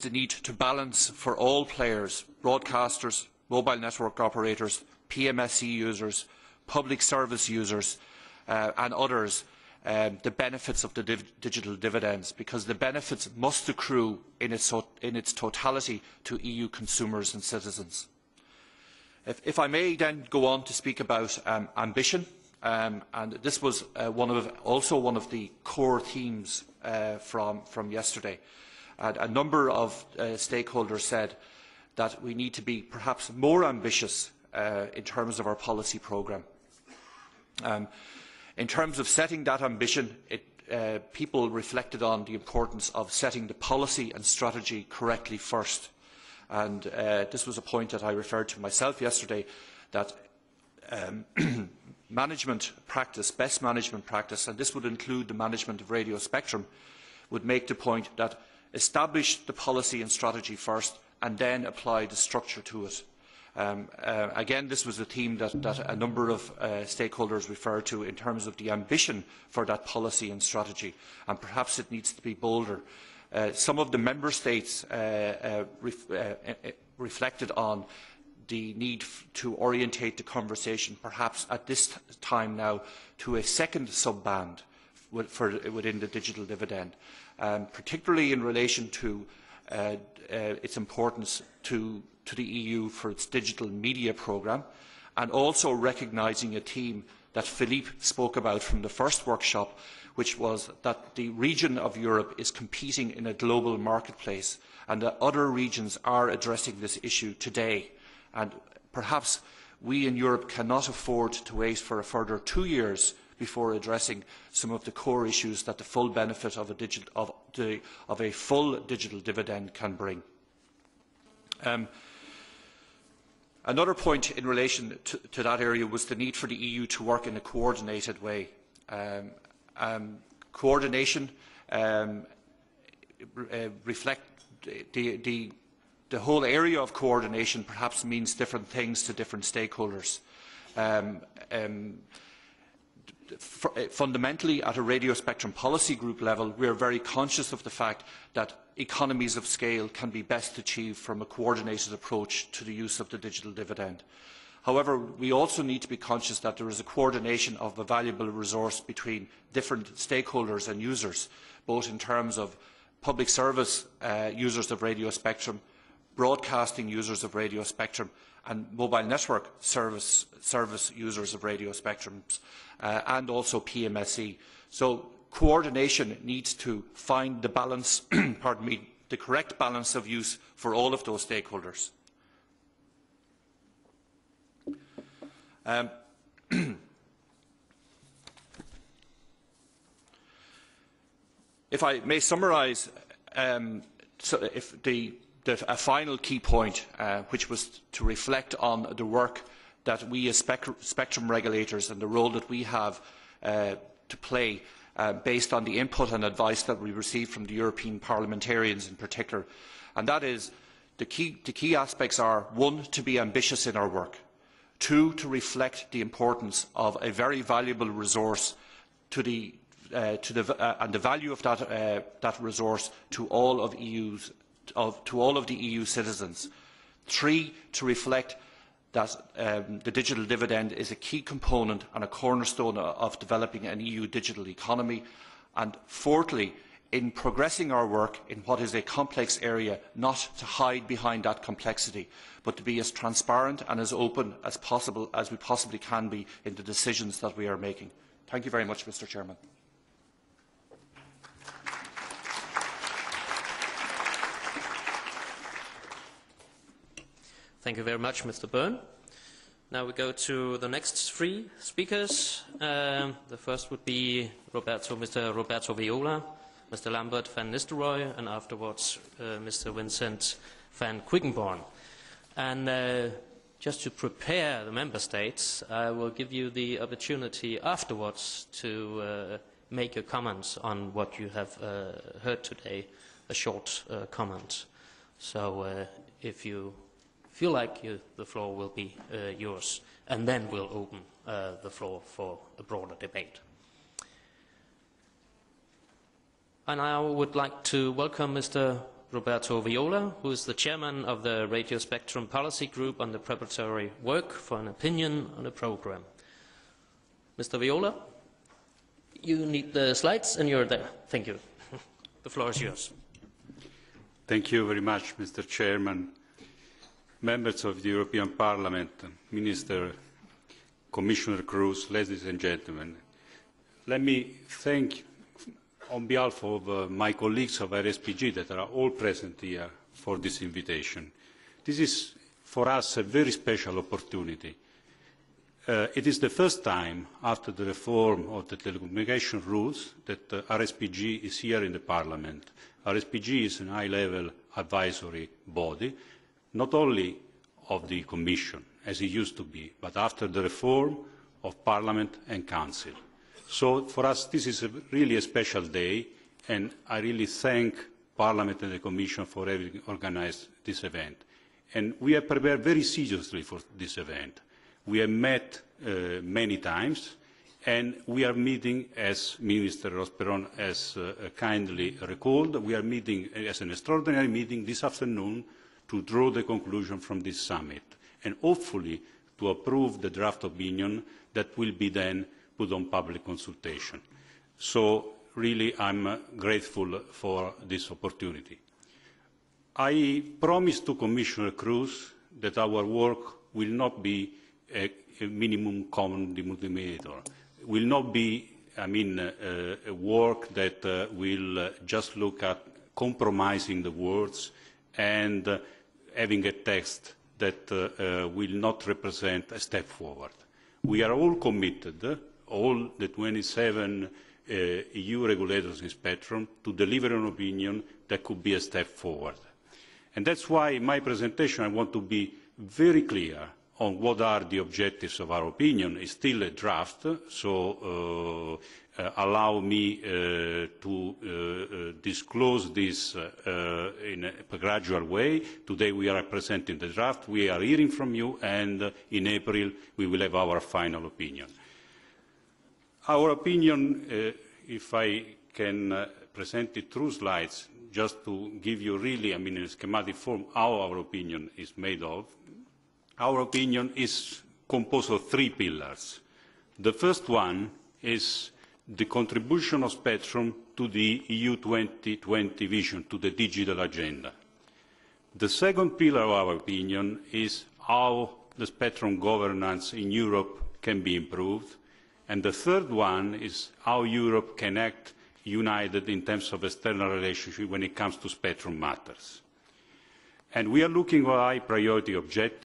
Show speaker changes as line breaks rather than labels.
the need to balance for all players, broadcasters, mobile network operators, PMSE users, public service users and others, the benefits of the digital dividends, because the benefits must accrue in its totality to EU consumers and citizens. If I may then go on to speak about ambition, and this was also one of the core themes from yesterday. A number of stakeholders said that we need to be perhaps more ambitious in terms of our policy programme. In terms of setting that ambition, people reflected on the importance of setting the policy and strategy correctly first. And this was a point that I referred to myself yesterday, that management practice, best management practice, and this would include the management of radio spectrum, would make the point that establish the policy and strategy first and then apply the structure to it. Again, this was a theme that a number of stakeholders referred to in terms of the ambition for that policy and strategy, and perhaps it needs to be bolder. Some of the member states reflected on the need to orientate the conversation, perhaps at this time now, to a second sub-band within the digital dividend, particularly in relation to its importance to the EU for its digital media programme, and also recognising a theme that Philippe spoke about from the first workshop, which was that the region of Europe is competing in a global marketplace and that other regions are addressing this issue today. And perhaps we in Europe cannot afford to wait for a further 2 years before addressing some of the core issues that the full benefit of a full digital dividend can bring. Another point in relation to that area was the need for the EU to work in a coordinated way. Coordination the whole area of coordination perhaps means different things to different stakeholders. Fundamentally, at a radio spectrum policy group level, we are very conscious of the fact that economies of scale can be best achieved from a coordinated approach to the use of the digital dividend. However, we also need to be conscious that there is a coordination of a valuable resource between different stakeholders and users, both in terms of public service users of radio spectrum, broadcasting users of radio spectrum, and mobile network service users of radio spectrums, and also PMSE. So coordination needs to find the balance, pardon me, the correct balance of use for all of those stakeholders. If I may summarise, a final key point, which was to reflect on the work that we as spectrum regulators and the role that we have to play based on the input and advice that we receive from the European parliamentarians in particular. And that is, the key aspects are, one, to be ambitious in our work, two, to reflect the importance of a very valuable resource and the value of that resource to all of the EU citizens. Three, to reflect that the digital dividend is a key component and a cornerstone of developing an EU digital economy. And fourthly, in progressing our work in what is a complex area, not to hide behind that complexity, but to be as transparent and as open as possible as we possibly can be in the decisions that we are making. Thank you very much, Mr. Chairman.
Thank you very much, Mr. Byrne. Now we go to the next three speakers. The first would be Mr. Roberto Viola, Mr. Lambert van Nistelrooy, and afterwards Mr. Vincent van Quickenborn. And just to prepare the member states, I will give you the opportunity afterwards to make your comments on what you have heard today, a short comment. So if you feel like the floor will be yours, and then we'll open the floor for a broader debate. And I would like to welcome Mr. Roberto Viola, who is the chairman of the Radio Spectrum Policy Group on the preparatory work for an opinion on the program. Mr. Viola, you need the slides and you're there. Thank you. The floor is yours.
Thank you very much, Mr. Chairman, members of the European Parliament, Minister, Commissioner Cruz, ladies and gentlemen. Let me thank, on behalf of my colleagues of RSPG that are all present here, for this invitation. This is, for us, a very special opportunity. It is the first time after the reform of the telecommunication rules that RSPG is here in the Parliament. RSPG is a high-level advisory body, not only of the Commission, as it used to be, but after the reform of Parliament and Council. So for us this is really a special day, and I really thank Parliament and the Commission for having organised this event. And we have prepared very seriously for this event. We have met many times, and we are meeting, as Minister Rosperon has kindly recalled, we are meeting as an extraordinary meeting this afternoon to draw the conclusion from this summit, and hopefully to approve the draft opinion that will be then put on public consultation. So really I'm grateful for this opportunity. I promised to Commissioner Cruz that our work will not be a minimum common denominator, will not be, a work that will just look at compromising the words and having a text that will not represent a step forward. We are all committed, all the 27 EU regulators in spectrum, to deliver an opinion that could be a step forward. And that's why in my presentation I want to be very clear on what are the objectives of our opinion. It's still a draft, so allow me to disclose this in a gradual way. Today we are presenting the draft, we are hearing from you, and in April we will have our final opinion. Our opinion, if I can present it through slides, just to give you really, in a schematic form, how our opinion is made of. Our opinion is composed of three pillars. The first one is the contribution of spectrum to the EU 2020 vision, to the digital agenda. The second pillar of our opinion is how the spectrum governance in Europe can be improved. And the third one is how Europe can act united in terms of external relationship when it comes to spectrum matters. And we are looking at high priority objectives.